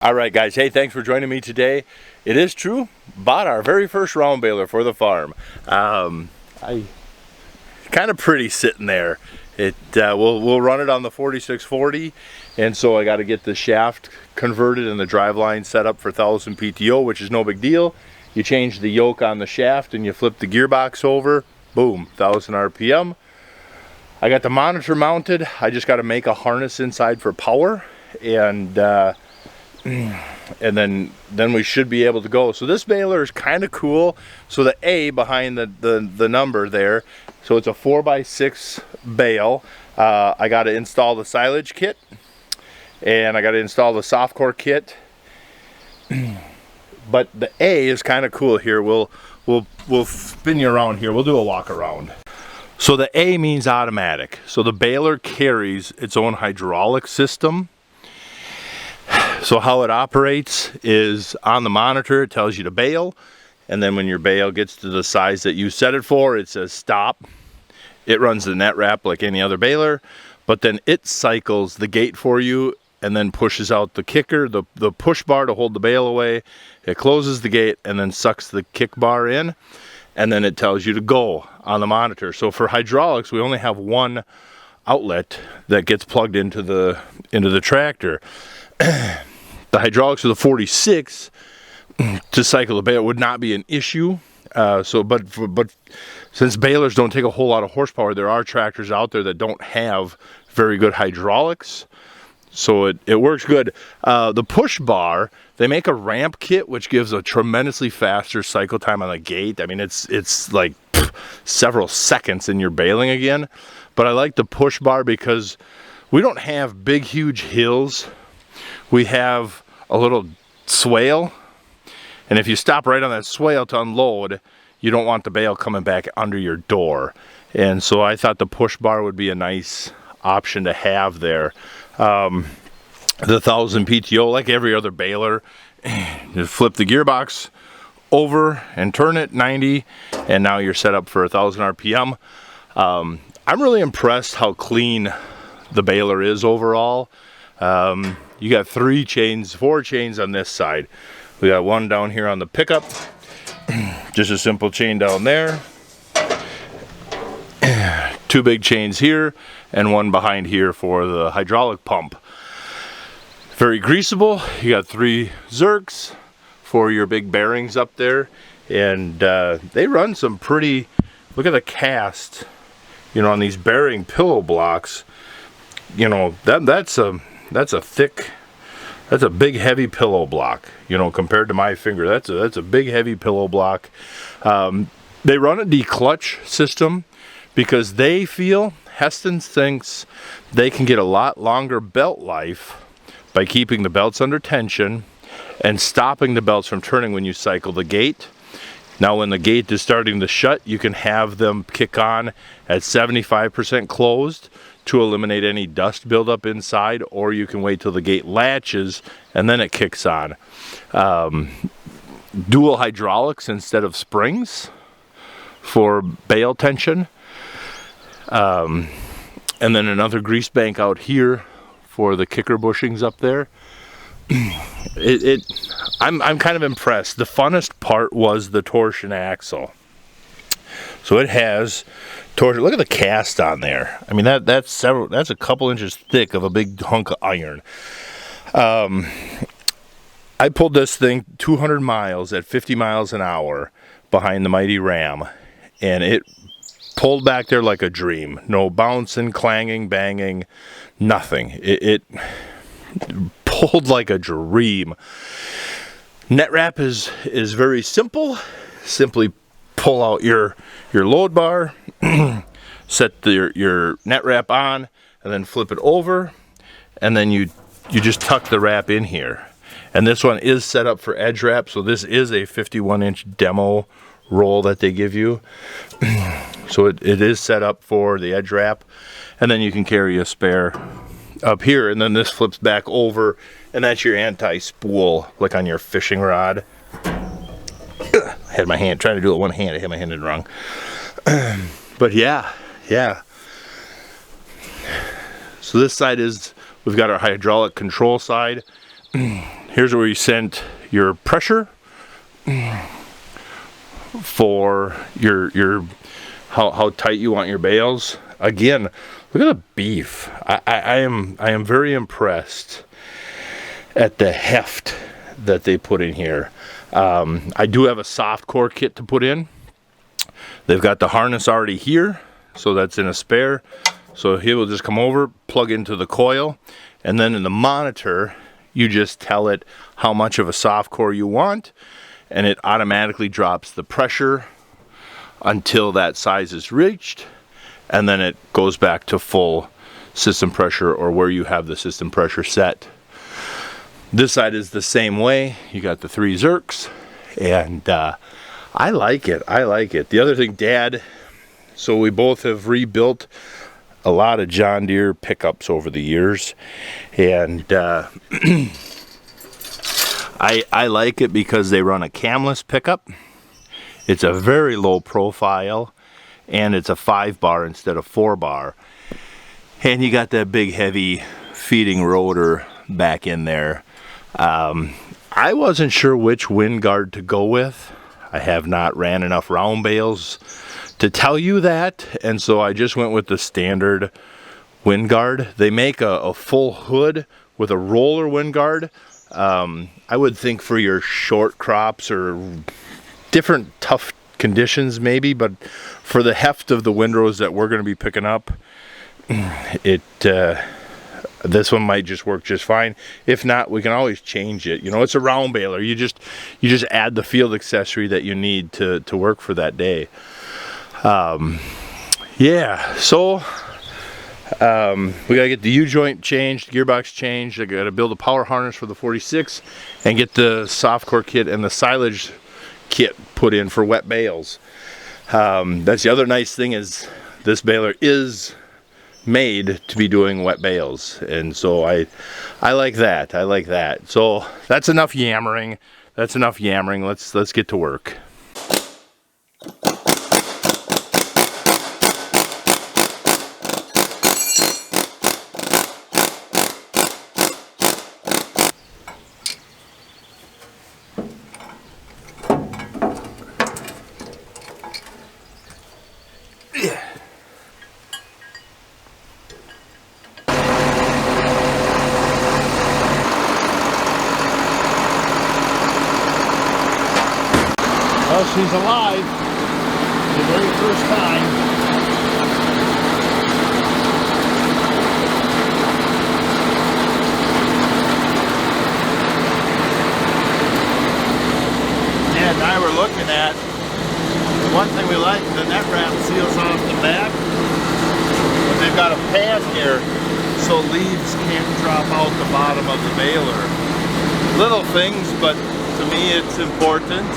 All right, guys. Hey, thanks for joining me today. It is true, bought our very first round baler for the farm. I kind of pretty sitting there. We'll run it on the 4640, and so I got to get the shaft converted and the drive line set up for 1000 PTO, which is no big deal. You change the yoke on the shaft and you flip the gearbox over. Boom, 1000 RPM. I got the monitor mounted. I just got to make a harness inside for power, and then we should be able to go. So this baler is kind of cool. So the A behind the number there, so it's a 4x6 bale. I got to install the silage kit, and I got to install the softcore kit. But the A is kind of cool here. We'll spin you around here. We'll do a walk around. So the A means automatic. So the baler carries its own hydraulic system. So how it operates is on the monitor, it tells you to bale, and then when your bale gets to the size that you set it for, it says stop. It runs the net wrap like any other baler, but then it cycles the gate for you and then pushes out the kicker, the push bar to hold the bale away. It closes the gate and then sucks the kick bar in, and then it tells you to go on the monitor. So for hydraulics, we only have one outlet that gets plugged into the tractor. The hydraulics of the 46 to cycle the baler would not be an issue. But since balers don't take a whole lot of horsepower, there are tractors out there that don't have very good hydraulics. So it works good. The push bar, they make a ramp kit which gives a tremendously faster cycle time on the gate. I mean, it's like several seconds and you're baling again. But I like the push bar because we don't have big, huge hills. We have a little swale, and if you stop right on that swale to unload, you don't want the bale coming back under your door. And so I thought the push bar would be a nice option to have there. The 1000 PTO, like every other baler, you flip the gearbox over and turn it 90, and now you're set up for 1000 RPM. I'm really impressed how clean the baler is overall. You got 4 chains on this side. We got one down here on the pickup, just a simple chain down there, 2 big chains here, and one behind here for the hydraulic pump. Very greasable. You got 3 zerks for your big bearings up there, and they run some pretty, look at the cast, you know, on these bearing pillow blocks. You know, that's a thick, that's a big heavy pillow block, you know, compared to my finger. That's a big heavy pillow block. They run a declutch system because they feel, Heston thinks they can get a lot longer belt life by keeping the belts under tension and stopping the belts from turning when you cycle the gate. Now when the gate is starting to shut, you can have them kick on at 75% closed to eliminate any dust buildup inside, or you can wait till the gate latches and then it kicks on. Dual hydraulics instead of springs for bale tension. And then another grease bank out here for the kicker bushings up there. I'm kind of impressed. The funnest part was the torsion axle. So it has torsion. Look at the cast on there. I mean, that's a couple inches thick of a big hunk of iron. I pulled this thing 200 miles at 50 miles an hour behind the mighty Ram, and it pulled back there like a dream. No bouncing, clanging, banging, nothing. It pulled like a dream. Net wrap is very simple. Simply pull out your load bar, set your net wrap on, and then flip it over, and then you just tuck the wrap in here. And this one is set up for edge wrap, so this is a 51-inch demo roll that they give you. So it is set up for the edge wrap, and then you can carry a spare up here, and then this flips back over, and that's your anti-spool, like on your fishing rod. I had my hand trying to do it one hand. I had my hand in wrong. But yeah. So this side is, we've got our hydraulic control side. Here here's where you set your pressure for your how tight you want your bales. Again, look at the beef. I am very impressed at the heft that they put in here. I do have a soft core kit to put in. They've got the harness already here, so that's in a spare. So he will just come over, plug into the coil, and then in the monitor, you just tell it how much of a soft core you want, and it automatically drops the pressure until that size is reached, and then it goes back to full system pressure or where you have the system pressure set. This side is the same way. You got the 3 Zerks, and I like it. I like it. The other thing, Dad, so we both have rebuilt a lot of John Deere pickups over the years, and I like it because they run a camless pickup. It's a very low profile, and it's a 5-bar instead of 4-bar, and you got that big heavy feeding rotor back in there. I wasn't sure which wind guard to go with. I have not ran enough round bales to tell you that, and so I just went with the standard wind guard. They make a full hood with a roller wind guard. I would think for your short crops or different tough conditions maybe, but for the heft of the windrows that we're going to be picking up, this one might just work just fine. If not, we can always change it. You know, it's a round baler. You just add the field accessory that you need to work for that day. Yeah, so we gotta get the U-joint changed, gearbox changed. I gotta build a power harness for the 46 and get the soft core kit and the silage kit put in for wet bales. That's the other nice thing, is this baler is made to be doing wet bales, and so I like that. I like that. So that's enough yammering. That's enough yammering. Let's get to work. Well, she's alive. The very first time. Dad and I were looking at, one thing we like, the net wrap seals off the back, but they've got a pad here so leaves can't drop out the bottom of the baler. Little things, but to me it's important.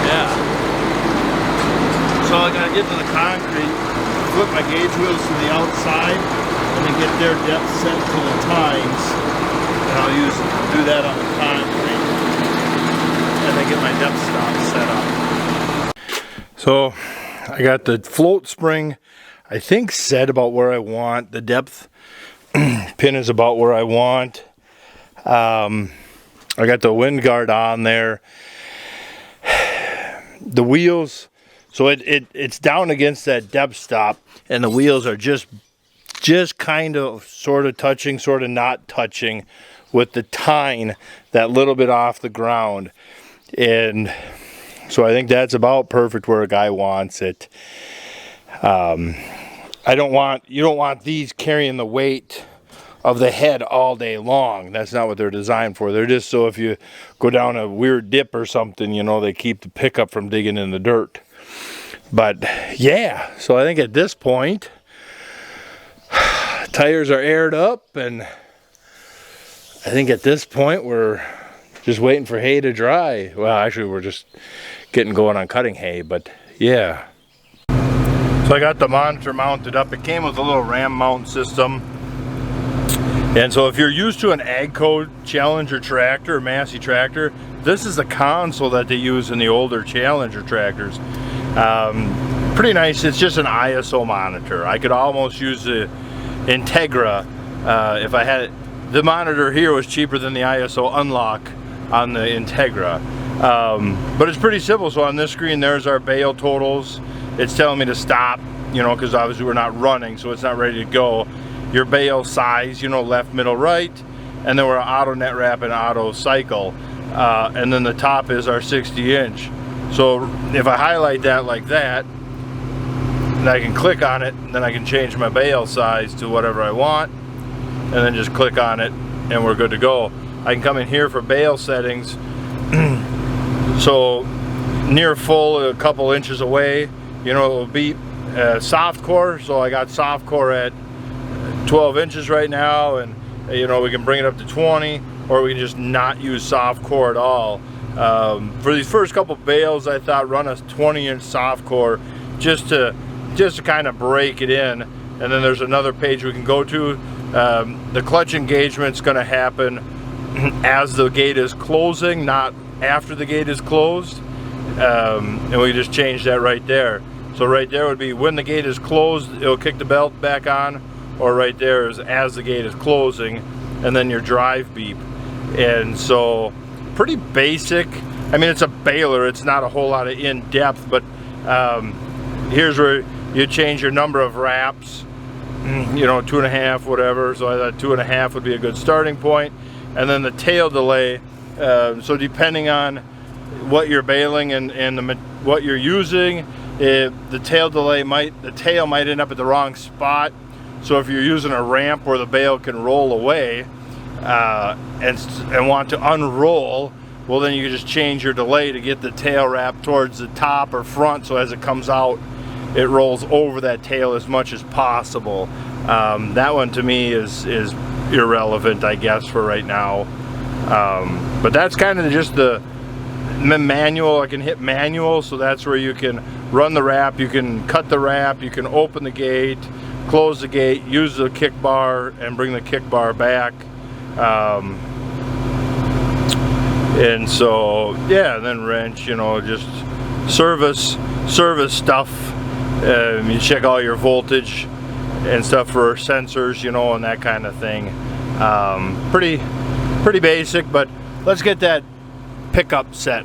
Yeah. So I gotta get to the concrete, flip my gauge wheels to the outside, and then get their depth set to the tines. And I'll do that on the concrete. And then get my depth stop set up. So I got the float spring, I think, set about where I want. The depth pin is about where I want. I got the wind guard on there. The wheels, so it's down against that depth stop, and the wheels are just kind of sort of touching, sort of not touching with the tine that little bit off the ground. And so I think that's about perfect where a guy wants it. You don't want these carrying the weight of the head all day long. That's not what they're designed for. They're just so if you go down a weird dip or something, you know, they keep the pickup from digging in the dirt. But yeah, so I think at this point, tires are aired up, and I think at this point we're just waiting for hay to dry. Well, actually we're just getting going on cutting hay, but yeah. So I got the monitor mounted up. It came with a little ram mount system. And so if you're used to an AGCO Challenger tractor or Massey tractor, this is the console that they use in the older Challenger tractors. Pretty nice. It's just an ISO monitor. I could almost use the Integra if I had it. the monitor here was cheaper than the ISO unlock on the Integra. But it's pretty simple. So on this screen, there's our bale totals. It's telling me to stop, you know, because obviously we're not running, so it's not ready to go. Your bale size, you know, left, middle, right, and then we're auto net wrap and auto cycle. And then the top is our 60-inch. So if I highlight that like that, and I can click on it, and then I can change my bale size to whatever I want, and then just click on it, and we're good to go. I can come in here for bale settings. So near full, a couple inches away, you know, it will be soft core. So I got soft core at 12 inches right now, and you know, we can bring it up to 20, or we can just not use soft core at all. For these first couple bales, I thought run a 20-inch soft core just to kind of break it in. And then there's another page we can go to. The clutch engagement's going to happen as the gate is closing, not after the gate is closed. And we just change that right there. So right there would be when the gate is closed, it'll kick the belt back on, or right there is as the gate is closing, and then your drive beep. And so pretty basic. I mean, it's a baler, it's not a whole lot of in-depth, but here's where you change your number of wraps, you know, 2.5, whatever. So I thought 2.5 would be a good starting point. And then the tail delay, so depending on what you're baling and what you're using, the tail might end up at the wrong spot. So if you're using a ramp where the bale can roll away and want to unroll, well, then you can just change your delay to get the tail wrap towards the top or front, so as it comes out, it rolls over that tail as much as possible. That one to me is irrelevant, I guess, for right now. But that's kind of just the manual. I can hit manual, so that's where you can run the wrap, you can cut the wrap, you can open the gate, close the gate, use the kick bar, and bring the kick bar back. And so, yeah, and then wrench, you know, just service stuff. You check all your voltage and stuff for sensors, you know, and that kind of thing. Pretty basic, but let's get that pickup set.